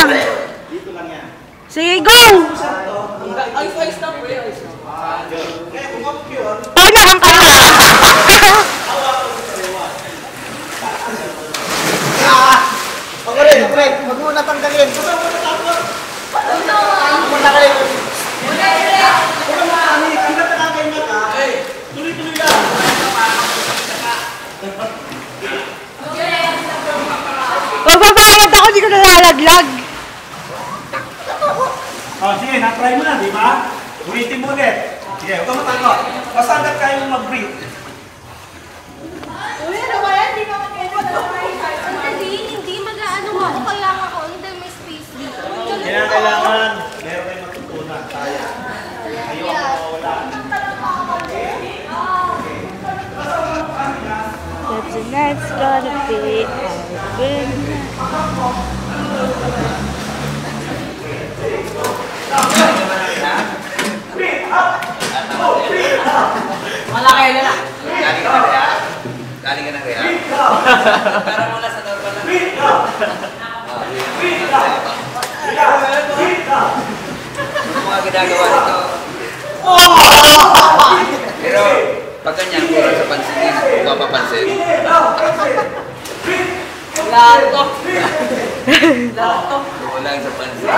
lang. Dito lang yan. Sige, go! Ice na po yun. Kaya kung mag-pure, Unahan ka na! ako rin. Huwag mo natanggalin. Huwag mo natanggalin. Hanggat nakakaingat ka, tuloy-tuloy lang. Magpapayad ako, di ko nalalaglag. Oh, sige, na-try mo na, di ba? Ulitin mo ulit. Sige, huwag ka matakot. Basta hanggat kaya mo mag-breathe. Uy, ano ba yan? Hindi naman kayo hindi mag-ano ako. Kaya ako, hindi may space dito. Kailangan, meron kayong matutunan. Kaya. Ayaw ako mawala. Tonight's gonna be a good night. Malaki na na. Galing ka na kaya? Galing ka na kaya? Para muna sa normal lang. Ano mga ginagawa nito? Pero pag ganyan, kulang sa pansinin, mapapansin. Lahat to. Lahat to. Kulang sa pansin.